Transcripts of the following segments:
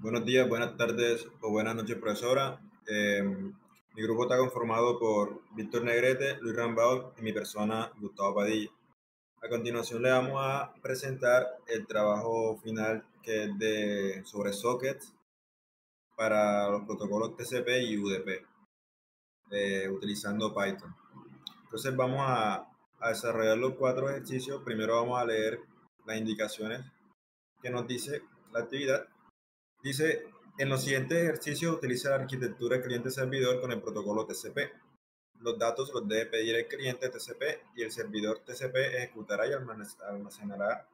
Buenos días, buenas tardes o buenas noches, profesora. Mi grupo está conformado por Víctor Negrete, Luis Rambaud y mi persona, Gustavo Padilla. A continuación le vamos a presentar el trabajo final que es sobre sockets para los protocolos TCP y UDP, utilizando Python. Entonces vamos a desarrollar los cuatro ejercicios. Primero vamos a leer las indicaciones que nos dice la actividad. Dice, en los siguientes ejercicios utiliza la arquitectura cliente-servidor con el protocolo TCP. Los datos los debe pedir el cliente TCP y el servidor TCP ejecutará y almacenará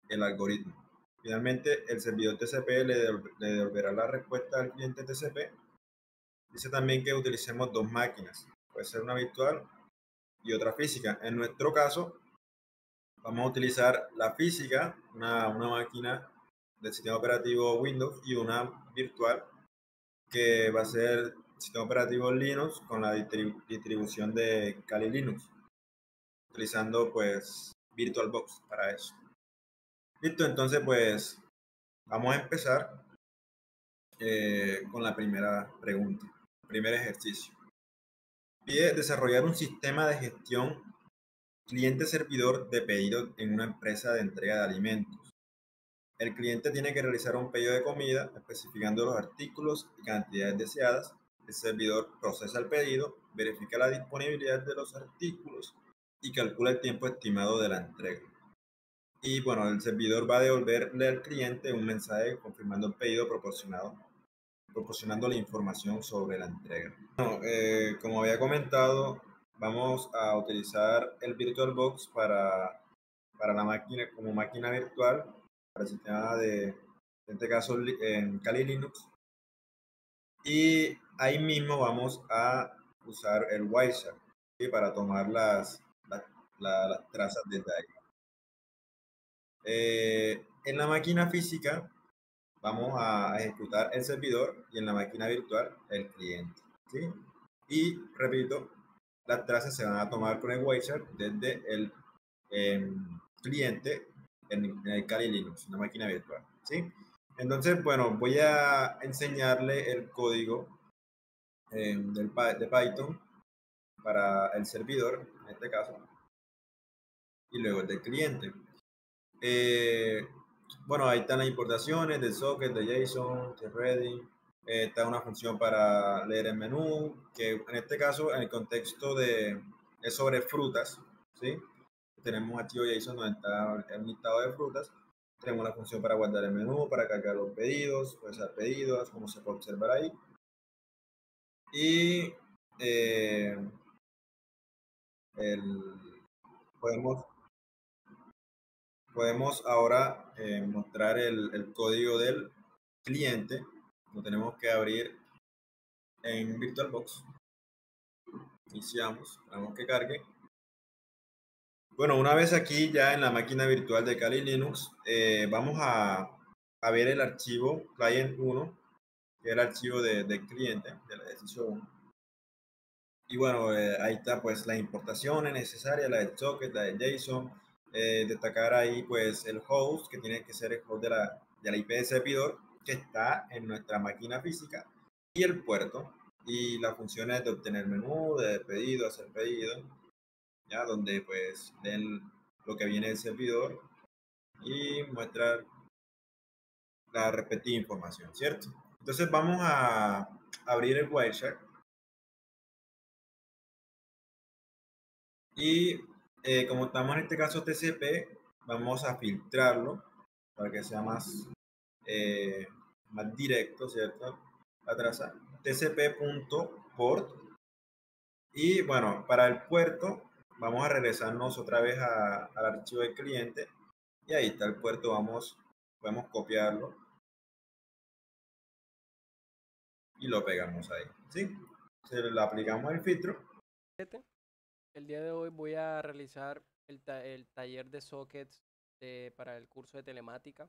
el algoritmo. Finalmente, el servidor TCP le devolverá la respuesta al cliente TCP. Dice también que utilicemos dos máquinas, puede ser una virtual y otra física. En nuestro caso, vamos a utilizar la física, una máquina del sistema operativo Windows y una virtual que va a ser sistema operativo Linux con la distribución de Kali Linux, utilizando pues VirtualBox para eso. Listo, entonces pues vamos a empezar con la primera pregunta, primer ejercicio. Pide desarrollar un sistema de gestión cliente-servidor de pedidos en una empresa de entrega de alimentos. El cliente tiene que realizar un pedido de comida especificando los artículos y cantidades deseadas. El servidor procesa el pedido, verifica la disponibilidad de los artículos y calcula el tiempo estimado de la entrega. Y bueno, el servidor va a devolverle al cliente un mensaje confirmando el pedido proporcionando la información sobre la entrega. Bueno, como había comentado, vamos a utilizar el VirtualBox para la máquina como máquina virtual para el sistema en este caso, en Kali Linux. Y ahí mismo vamos a usar el Wireshark, ¿sí? Para tomar las trazas de ahí. En la máquina física vamos a ejecutar el servidor y en la máquina virtual el cliente, ¿sí? Y repito, las trazas se van a tomar con el Wireshark desde el cliente en el Kali Linux, una máquina virtual, ¿sí? Entonces, bueno, voy a enseñarle el código de Python para el servidor, en este caso, y luego el del cliente. Eh, bueno, ahí están las importaciones del socket, de JSON, de ready. Está una función para leer el menú, que en este caso, en el contexto es sobre frutas, ¿sí? Tenemos un archivo JSON donde está el listado de frutas. Tenemos la función para guardar el menú, para cargar los pedidos, procesar pedidos, como se puede observar ahí. Y eh, podemos, podemos ahora mostrar el código del cliente. Lo tenemos que abrir en VirtualBox. Iniciamos, esperamos que cargue. Bueno, una vez aquí ya en la máquina virtual de Kali Linux, vamos a ver el archivo client 1, que es el archivo del cliente, del ejercicio 1. Y bueno, ahí está pues las importaciones necesarias, la del socket, la del JSON, destacar ahí pues el host, que tiene que ser el host de la IP de servidor, que está en nuestra máquina física, y el puerto, y las funciones de obtener menú, de pedido, hacer pedido, ya donde pues den lo que viene del servidor y muestra la respectiva información, ¿cierto? Entonces vamos a abrir el Wireshark y como estamos en este caso TCP, vamos a filtrarlo para que sea eh, más directo, ¿cierto? La traza tcp.port y bueno, para el puerto vamos a regresarnos otra vez al archivo del cliente y ahí está el puerto, podemos copiarlo y lo pegamos ahí, ¿sí? Se le aplicamos el filtro. El día de hoy voy a realizar el taller de sockets para el curso de telemática.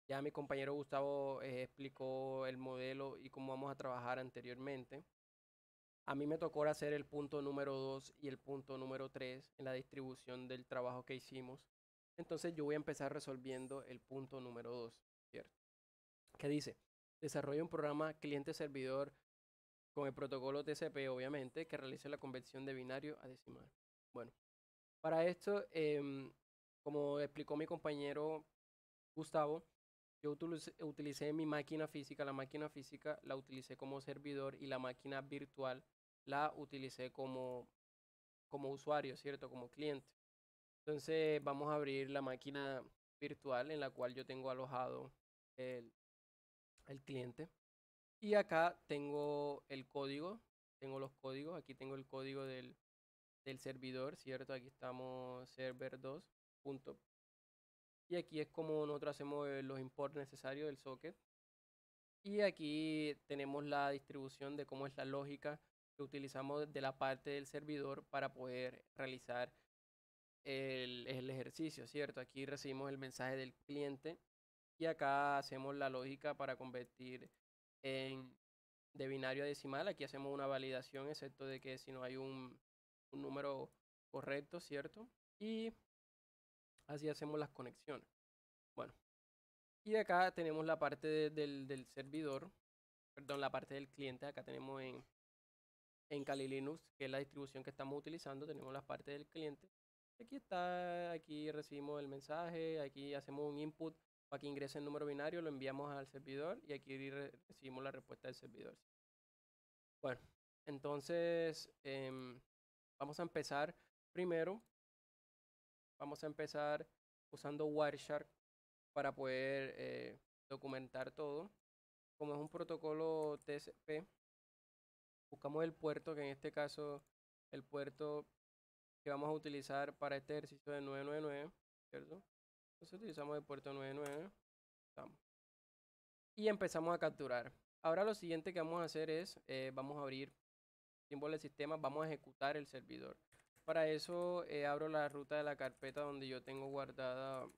Ya mi compañero Gustavo explicó el modelo y cómo vamos a trabajar anteriormente. A mí me tocó hacer el punto número 2 y el punto número 3 en la distribución del trabajo que hicimos. Entonces yo voy a empezar resolviendo el punto número 2, ¿cierto? que dice, desarrolla un programa cliente-servidor con el protocolo TCP, obviamente, que realice la conversión de binario a decimal. Bueno, para esto, como explicó mi compañero Gustavo, yo utilicé mi máquina física, la máquina física la utilicé como servidor y la máquina virtual la utilicé como usuario, ¿cierto? Como cliente. Entonces vamos a abrir la máquina virtual en la cual yo tengo alojado el, el cliente. Y acá tengo el código, tengo los códigos, aquí tengo el código del servidor, ¿cierto? Aquí estamos server 2. Y aquí es como nosotros hacemos los imports necesarios del socket. Y aquí tenemos la distribución de cómo es la lógica que utilizamos de la parte del servidor para poder realizar el ejercicio, ¿cierto? Aquí recibimos el mensaje del cliente y acá hacemos la lógica para convertir en, de binario a decimal. Aquí hacemos una validación, excepto de que si no hay un número correcto, ¿cierto? Y así hacemos las conexiones. Bueno, y acá tenemos la parte del servidor, perdón, la parte del cliente. Acá tenemos en Kali Linux, que es la distribución que estamos utilizando, tenemos la parte del cliente. Aquí está, aquí recibimos el mensaje, aquí hacemos un input para que ingrese el número binario, lo enviamos al servidor y aquí recibimos la respuesta del servidor. Bueno, entonces vamos a empezar primero, vamos a empezar usando Wireshark para poder documentar todo. Como es un protocolo TCP, buscamos el puerto, que en este caso el puerto que vamos a utilizar para este ejercicio de 999, ¿cierto? Entonces utilizamos el puerto 99, estamos. Y empezamos a capturar. Ahora lo siguiente que vamos a hacer es, vamos a abrir símbolo del sistema, vamos a ejecutar el servidor. Para eso abro la ruta de la carpeta donde yo tengo guardada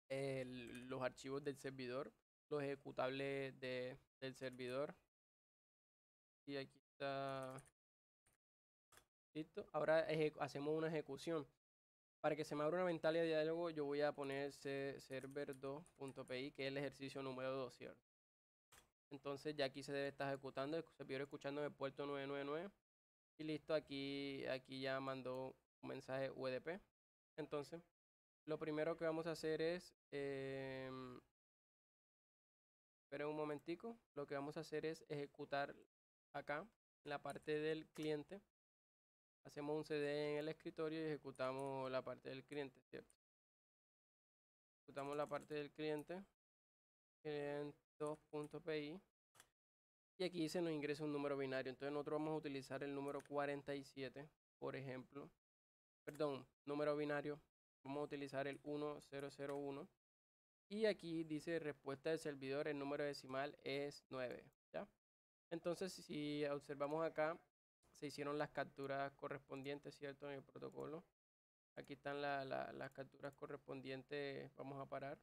los archivos del servidor, los ejecutables del servidor. Y aquí está. Listo. Ahora hacemos una ejecución. Para que se me abra una ventana de diálogo, yo voy a poner server2.py, que es el ejercicio número 2, ¿cierto? Entonces ya aquí se debe estar ejecutando, el servidor escuchando en el puerto 999. Y listo, aquí ya mandó un mensaje UDP. Entonces, lo primero que vamos a hacer es, esperen un momentico, lo que vamos a hacer es ejecutar acá, en la parte del cliente. Hacemos un CD en el escritorio y ejecutamos la parte del cliente, ¿cierto? Ejecutamos la parte del cliente, client2.py, y aquí se nos ingresa un número binario. Entonces nosotros vamos a utilizar el número 47, por ejemplo. Perdón, número binario. Vamos a utilizar el 1001. Y aquí dice respuesta del servidor, el número decimal es 9, ¿ya? Entonces, si observamos acá, se hicieron las capturas correspondientes, ¿cierto? En el protocolo. Aquí están las capturas correspondientes. Vamos a parar.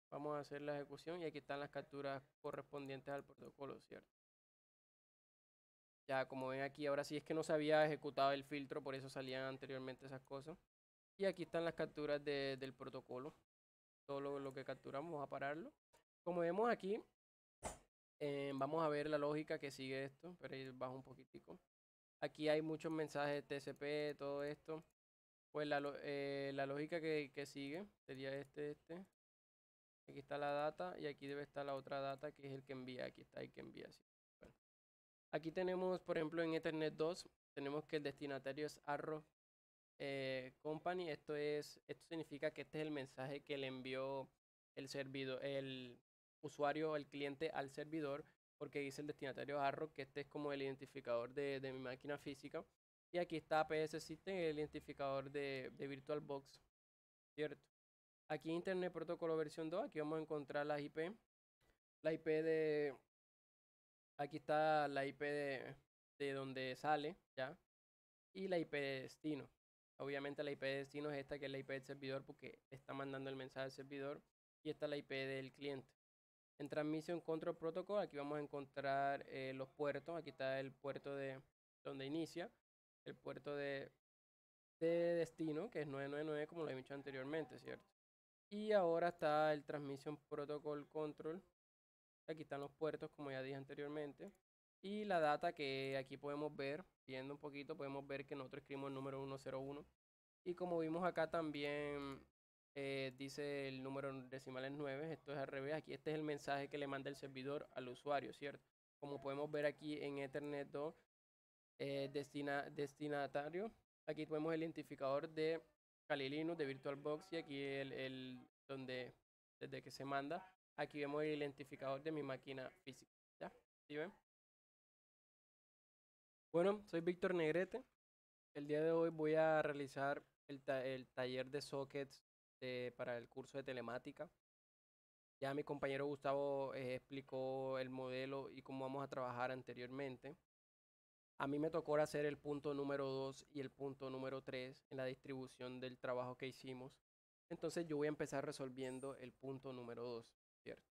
Vamos a hacer la ejecución y aquí están las capturas correspondientes al protocolo, ¿cierto? Ya como ven aquí, ahora sí es que no se había ejecutado el filtro, por eso salían anteriormente esas cosas. Y aquí están las capturas del protocolo. Todo lo que capturamos, vamos a pararlo. Como vemos aquí, vamos a ver la lógica que sigue esto, pero ahí bajo un poquitico. Aquí hay muchos mensajes TCP, todo esto. Pues la lógica que sigue sería este. Aquí está la data y aquí debe estar la otra data que es el que envía. Aquí está el que envía. ¿Sí? Bueno. Aquí tenemos, por ejemplo, en Ethernet 2, tenemos que el destinatario es Arrow Company. Esto significa que este es el mensaje que le envió el servidor, el usuario, el cliente al servidor, porque dice el destinatario Arrow, que este es como el identificador de mi máquina física. Y aquí está PS System, el identificador de VirtualBox, ¿cierto? Aquí Internet Protocolo versión 2, aquí vamos a encontrar las IP. La IP aquí está la IP de donde sale, ¿ya? Y la IP de destino. Obviamente la IP de destino es esta, que es la IP del servidor, porque está mandando el mensaje al servidor. Y esta es la IP del cliente. En Transmission Control Protocol, aquí vamos a encontrar los puertos. Aquí está el puerto de donde inicia, el puerto de destino, que es 999, como lo he dicho anteriormente, ¿cierto? Y ahora está el Transmission Protocol Control. Aquí están los puertos, como ya dije anteriormente. Y la data que aquí podemos ver, viendo un poquito, podemos ver que nosotros escribimos el número 101. Y como vimos acá también dice el número decimal es 9, esto es al revés. Aquí este es el mensaje que le manda el servidor al usuario, ¿cierto? Como podemos ver aquí en Ethernet 2, destinatario. Aquí tenemos el identificador de Kali Linux, de VirtualBox y aquí donde desde que se manda. Aquí vemos el identificador de mi máquina física. ¿Ya? ¿Sí ven? Bueno, soy Víctor Negrete. El día de hoy voy a realizar el taller de sockets para el curso de telemática. Ya mi compañero Gustavo explicó el modelo y cómo vamos a trabajar anteriormente. A mí me tocó hacer el punto número 2 y el punto número 3 en la distribución del trabajo que hicimos. Entonces yo voy a empezar resolviendo el punto número 2, ¿cierto?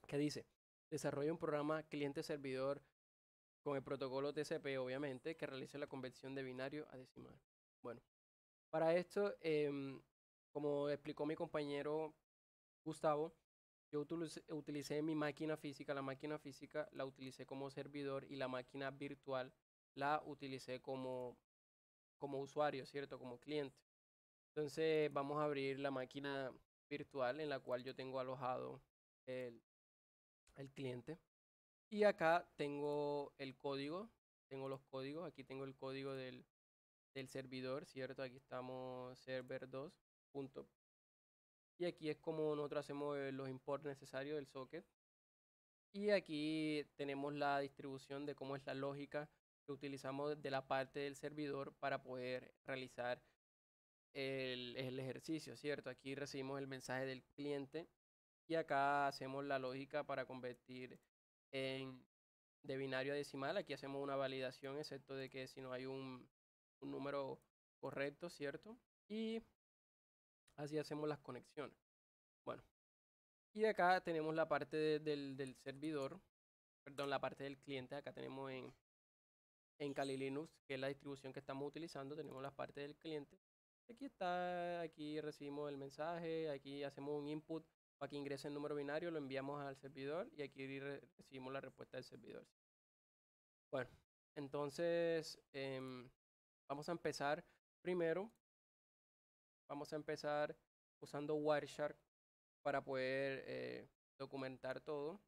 ¿Qué dice? Desarrolla un programa cliente-servidor con el protocolo TCP, obviamente, que realice la conversión de binario a decimal. Bueno, para esto, como explicó mi compañero Gustavo, yo utilicé mi máquina física, la máquina física la utilicé como servidor y la máquina virtual la utilicé como usuario, ¿cierto? Como cliente. Entonces vamos a abrir la máquina virtual en la cual yo tengo alojado el, el cliente. Y acá tengo el código, tengo los códigos, aquí tengo el código del servidor, ¿cierto? Aquí estamos server 2. Y aquí es como nosotros hacemos los imports necesarios del socket. Y aquí tenemos la distribución de cómo es la lógica que utilizamos de la parte del servidor para poder realizar el ejercicio, ¿cierto? Aquí recibimos el mensaje del cliente y acá hacemos la lógica para convertir en de binario a decimal. Aquí hacemos una validación, excepto de que si no hay un número correcto, ¿cierto? Y así hacemos las conexiones. Bueno, y acá tenemos la parte del servidor, perdón, la parte del cliente. Acá tenemos en Kali Linux, que es la distribución que estamos utilizando, tenemos la parte del cliente. Aquí está, aquí recibimos el mensaje, aquí hacemos un input para que ingrese el número binario, lo enviamos al servidor y aquí recibimos la respuesta del servidor. Bueno, entonces vamos a empezar primero, vamos a empezar usando Wireshark para poder documentar todo.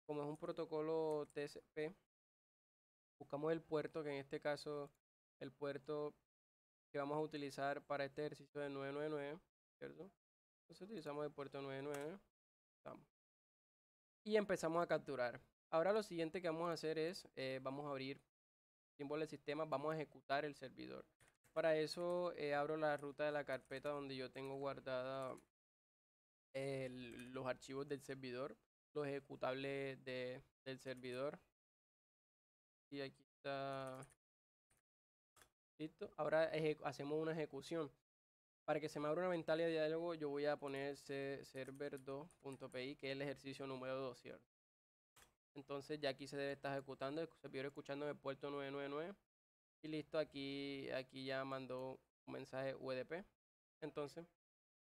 Como es un protocolo TCP, buscamos el puerto, que en este caso el puerto que vamos a utilizar para este ejercicio de 999, ¿cierto? Entonces utilizamos el puerto 99, estamos. Y empezamos a capturar. Ahora lo siguiente que vamos a hacer es, vamos a abrir símbolo del sistema, vamos a ejecutar el servidor. Para eso abro la ruta de la carpeta donde yo tengo guardada los archivos del servidor, los ejecutables del servidor. Y aquí está. Listo. Ahora hacemos una ejecución. Para que se me abra una ventana de diálogo, yo voy a poner server2.py, que es el ejercicio número 2, ¿cierto? Entonces ya aquí se debe estar ejecutando, el servidor escuchando en el puerto 999. Y listo, aquí ya mandó un mensaje UDP. Entonces,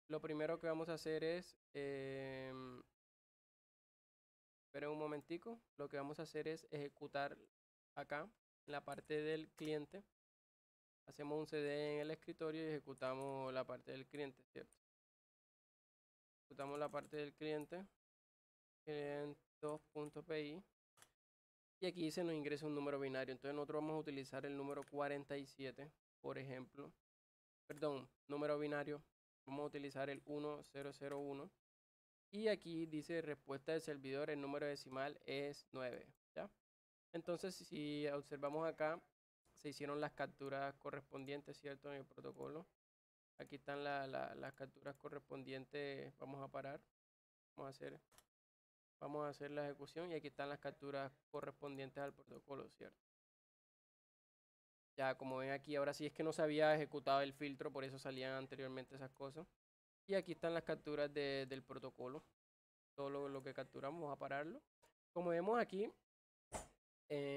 lo primero que vamos a hacer es, esperen un momentico, lo que vamos a hacer es ejecutar acá, en la parte del cliente. Hacemos un CD en el escritorio y ejecutamos la parte del cliente, ¿cierto? Ejecutamos la parte del cliente, client2.py, y aquí se nos ingresa un número binario. Entonces nosotros vamos a utilizar el número 47, por ejemplo. Perdón, número binario. Vamos a utilizar el 1001. Y aquí dice respuesta del servidor, el número decimal es 9, ¿ya? Entonces, si observamos acá, se hicieron las capturas correspondientes, ¿cierto? En el protocolo. Aquí están las capturas correspondientes. Vamos a parar. Vamos a hacer la ejecución y aquí están las capturas correspondientes al protocolo, ¿cierto? Ya, como ven aquí, ahora sí es que no se había ejecutado el filtro, por eso salían anteriormente esas cosas. Y aquí están las capturas del protocolo. Todo lo que capturamos, vamos a pararlo. Como vemos aquí,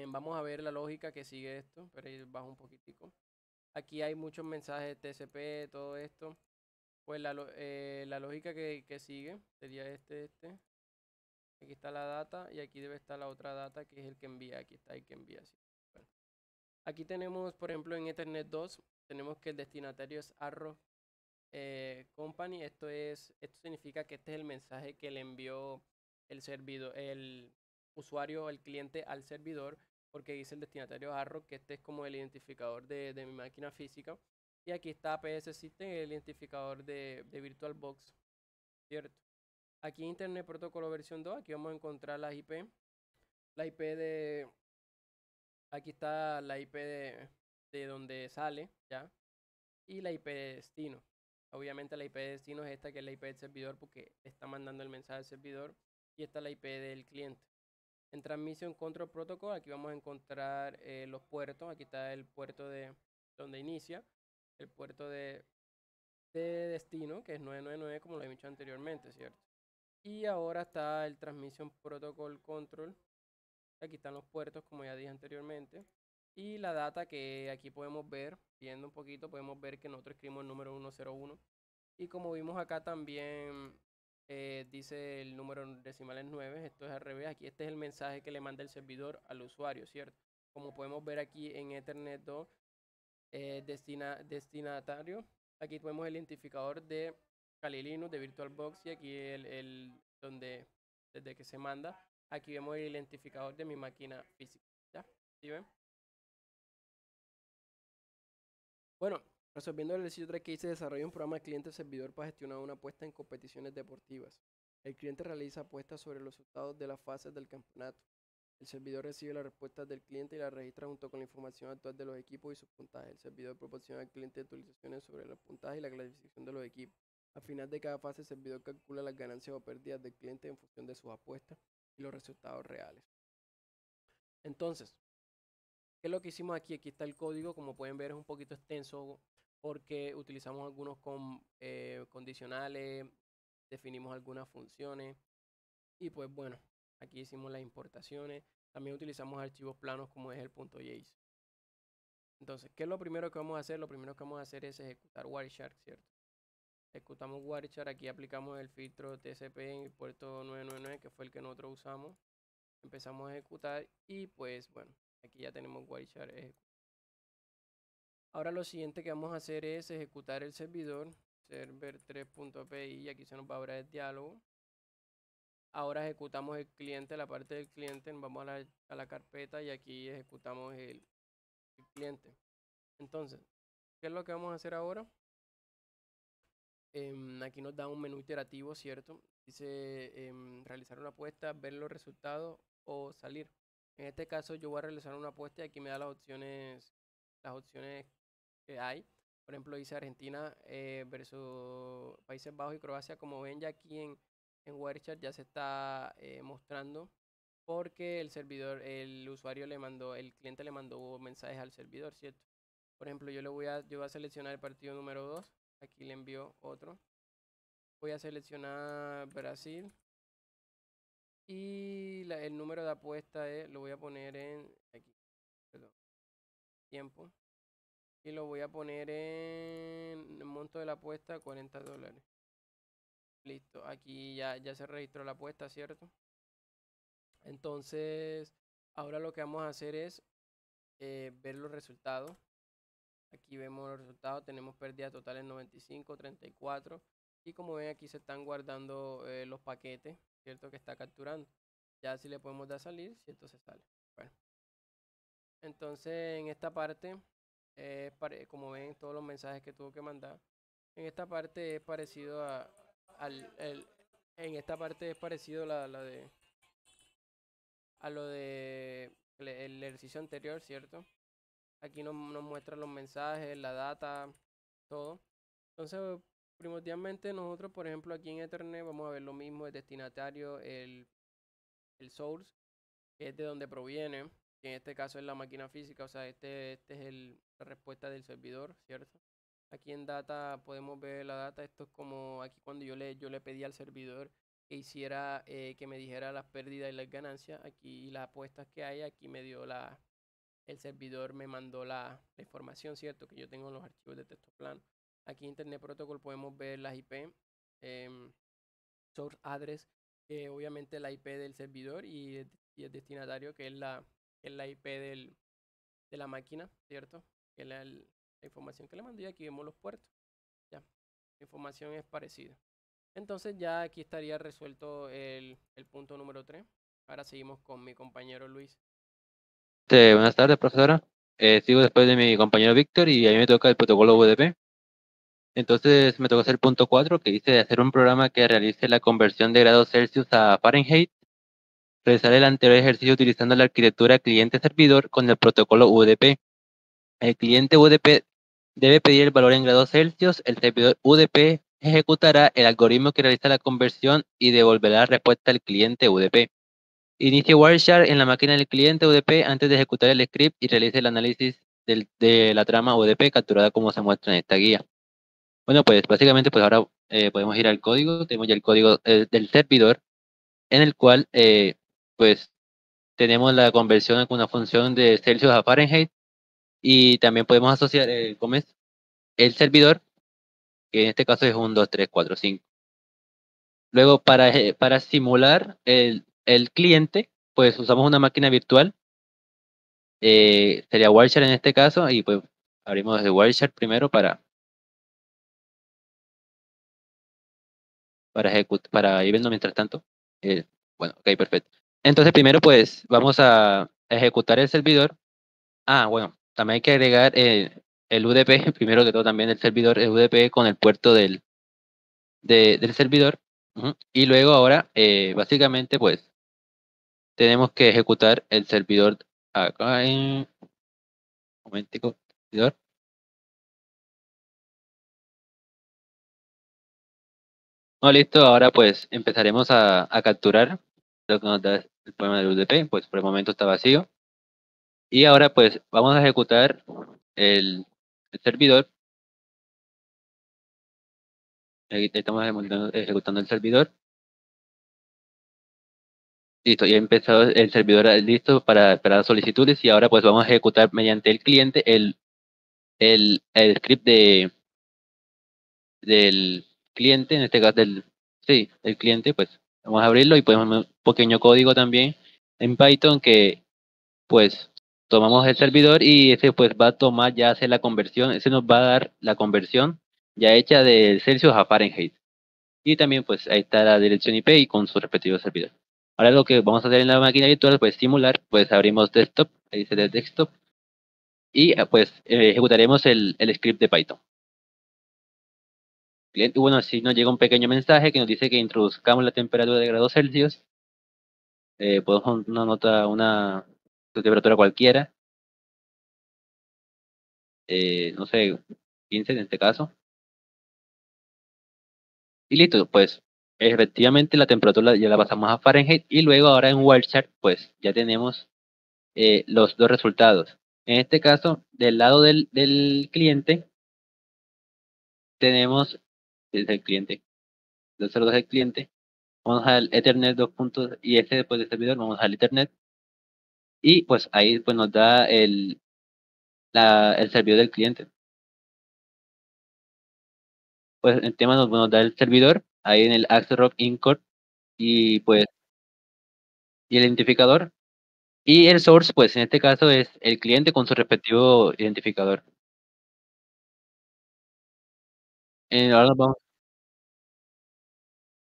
vamos a ver la lógica que sigue esto, pero ahí bajo un poquitico. Aquí hay muchos mensajes TCP, todo esto. Pues la lógica que sigue sería este. Aquí está la data y aquí debe estar la otra data que es el que envía. Aquí está el que envía. ¿Sí? Bueno, aquí tenemos, por ejemplo, en Ethernet 2, tenemos que el destinatario es Arrow Company. Esto significa que este es el mensaje que le envió el servidor, el usuario, el cliente al servidor, porque dice el destinatario Arrow que este es como el identificador de mi máquina física. Y aquí está APS System, el identificador de VirtualBox, ¿cierto? Aquí Internet Protocolo versión 2, aquí vamos a encontrar las IP. La IP aquí está la IP de donde sale, ¿ya? Y la IP de destino. Obviamente la IP de destino es esta que es la IP del servidor porque está mandando el mensaje al servidor. Y esta es la IP del cliente. En Transmission Control Protocol, aquí vamos a encontrar los puertos. Aquí está el puerto de donde inicia, el puerto de destino, que es 999, como lo he dicho anteriormente, ¿cierto? Y ahora está el Transmission Protocol Control. Aquí están los puertos, como ya dije anteriormente. Y la data que aquí podemos ver, viendo un poquito, podemos ver que nosotros escribimos el número 101. Y como vimos acá también dice el número decimal es 9, esto es al revés. Aquí este es el mensaje que le manda el servidor al usuario, ¿cierto? Como podemos ver aquí en Ethernet 2, destinatario. Aquí tenemos el identificador de Kali Linux, de VirtualBox y aquí donde desde que se manda. Aquí vemos el identificador de mi máquina física. ¿Ya? ¿Sí ven? Bueno, resolviendo el ejercicio 3 que dice desarrolla un programa de cliente-servidor para gestionar una apuesta en competiciones deportivas. El cliente realiza apuestas sobre los resultados de las fases del campeonato. El servidor recibe las respuestas del cliente y las registra junto con la información actual de los equipos y sus puntajes. El servidor proporciona al cliente actualizaciones sobre los puntajes y la clasificación de los equipos. Al final de cada fase, el servidor calcula las ganancias o pérdidas del cliente en función de sus apuestas y los resultados reales. Entonces, ¿qué es lo que hicimos aquí? Aquí está el código, como pueden ver es un poquito extenso porque utilizamos algunos condicionales, definimos algunas funciones y pues bueno, aquí hicimos las importaciones. También utilizamos archivos planos como es el .js. Entonces, ¿qué es lo primero que vamos a hacer? Lo primero que vamos a hacer es ejecutar Wireshark, ¿cierto? Ejecutamos Wireshark, aquí aplicamos el filtro TCP en el puerto 999, que fue el que nosotros usamos. Empezamos a ejecutar y pues bueno, aquí ya tenemos Wireshark ejecutado. Ahora lo siguiente que vamos a hacer es ejecutar el servidor, server 3.api, y aquí se nos va a abrir el diálogo. Ahora ejecutamos el cliente, la parte del cliente, vamos a la carpeta y aquí ejecutamos el cliente. Entonces, ¿qué es lo que vamos a hacer ahora? Aquí nos da un menú iterativo, ¿cierto? Dice realizar una apuesta, ver los resultados o salir. En este caso yo voy a realizar una apuesta y aquí me da las opciones que hay. Por ejemplo, dice Argentina versus Países Bajos y Croacia. Como ven ya aquí en Wirechat ya se está mostrando porque el servidor, el usuario le mandó, el cliente le mandó mensajes al servidor, ¿cierto? Por ejemplo, yo voy a seleccionar el partido número 2. Aquí le envío otro. Voy a seleccionar Brasil. Y el número de apuesta lo voy a poner en aquí, perdón, tiempo. Y lo voy a poner en el monto de la apuesta, $40. Listo, aquí ya se registró la apuesta, ¿cierto? Entonces, ahora lo que vamos a hacer es ver los resultados. Aquí vemos los resultados, tenemos pérdidas totales 95, 34. Y como ven aquí se están guardando los paquetes, ¿cierto? Que está capturando. Ya si le podemos dar salir, si entonces sale. Bueno, entonces en esta parte, como ven todos los mensajes que tuvo que mandar, en esta parte es parecido en esta parte es parecido a lo de el ejercicio anterior, ¿cierto? Aquí nos muestra los mensajes, la data, todo. Entonces, primordialmente nosotros, por ejemplo, aquí en Ethernet vamos a ver lo mismo, el destinatario, el source, que es de donde proviene, que en este caso es la máquina física, o sea, este es la respuesta del servidor, ¿cierto? Aquí en data podemos ver la data, esto es como aquí cuando yo le pedí al servidor que hiciera, que me dijera las pérdidas y las ganancias, aquí las apuestas que hay, aquí me dio el servidor me mandó la información, ¿cierto? Que yo tengo los archivos de texto plano. Aquí en Internet Protocol podemos ver las IP, source address, que obviamente es la IP del servidor y el destinatario, que es la IP de la máquina, ¿cierto? Que es la información que le mandé y aquí vemos los puertos. Ya, la información es parecida. Entonces ya aquí estaría resuelto el punto número 3. Ahora seguimos con mi compañero Luis. Buenas tardes, profesora. Sigo después de mi compañero Víctor y a mí me toca el protocolo UDP. Entonces me toca hacer el punto 4 que dice hacer un programa que realice la conversión de grados Celsius a Fahrenheit. Realizar el anterior ejercicio utilizando la arquitectura cliente-servidor con el protocolo UDP. El cliente UDP debe pedir el valor en grados Celsius. El servidor UDP ejecutará el algoritmo que realiza la conversión y devolverá la respuesta al cliente UDP. Inicie Wireshark en la máquina del cliente UDP antes de ejecutar el script y realice el análisis de la trama UDP capturada como se muestra en esta guía. Bueno, pues básicamente pues ahora podemos ir al código. Tenemos ya el código del servidor en el cual pues tenemos la conversión con una función de Celsius a Fahrenheit y también podemos asociar ¿cómo es? El servidor, que en este caso es 1, 2, 3, 4, 5. Luego para simular el cliente pues usamos una máquina virtual. Sería Wireshark en este caso y pues abrimos desde Wireshark primero para ir viendo mientras tanto. Bueno, ok, perfecto. Entonces primero pues vamos a ejecutar el servidor. Bueno, también hay que agregar el UDP, primero que todo también el servidor, el UDP con el puerto del servidor. Y luego ahora básicamente pues tenemos que ejecutar el servidor acá en... Un momentico, servidor. No, listo, ahora pues empezaremos a capturar lo que nos da el poema del UDP, pues por el momento está vacío. Y ahora pues vamos a ejecutar el servidor. Ahí estamos ejecutando el servidor. Listo, ya ha empezado el servidor listo para esperar solicitudes y ahora pues vamos a ejecutar mediante el cliente el script del cliente, en este caso del cliente, pues vamos a abrirlo y podemos ver un pequeño código también en Python que pues tomamos el servidor y ese pues va a tomar ya hacer la conversión, ese nos va a dar la conversión ya hecha de Celsius a Fahrenheit. Y también pues ahí está la dirección IP y con su respectivo servidor. Ahora lo que vamos a hacer en la máquina virtual pues simular, pues abrimos desktop, ahí dice de desktop y pues ejecutaremos el script de Python. Cliente, bueno, así nos llega un pequeño mensaje que nos dice que introduzcamos la temperatura de grados Celsius. Podemos una nota, una temperatura cualquiera. No sé, 15 en este caso. Y listo, pues efectivamente la temperatura ya la pasamos a Fahrenheit y luego ahora en Wireshark pues ya tenemos los dos resultados. En este caso, del lado del cliente tenemos desde el cliente, 202 del cliente, vamos al Ethernet 2 puntos y este después del servidor vamos al Ethernet y pues ahí pues nos da el servidor del cliente. Pues el tema nos da el servidor ahí en el AccessRock Incord y pues y el identificador. Y el source, pues en este caso es el cliente con su respectivo identificador. Ahora nos vamos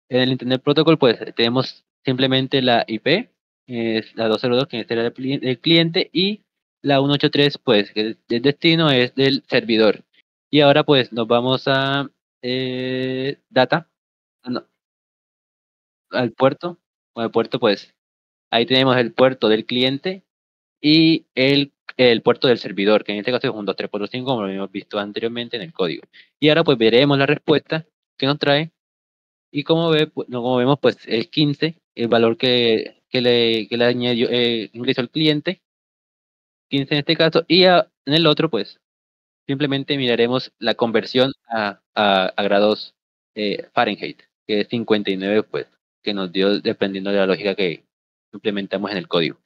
en el Internet Protocol, pues tenemos simplemente la IP, es la 202, que es la del cliente, y la 183, pues que el destino es del servidor. Y ahora pues nos vamos a data, no, al puerto. Con el puerto, pues ahí tenemos el puerto del cliente y el puerto del servidor, que en este caso es un 2345 como lo habíamos visto anteriormente en el código. Y ahora pues veremos la respuesta que nos trae y como, no, como vemos pues es 15, el valor que le añadió, ingresó el cliente, 15 en este caso, y en el otro pues simplemente miraremos la conversión a grados Fahrenheit, que es 59 pues, que nos dio dependiendo de la lógica que implementamos en el código.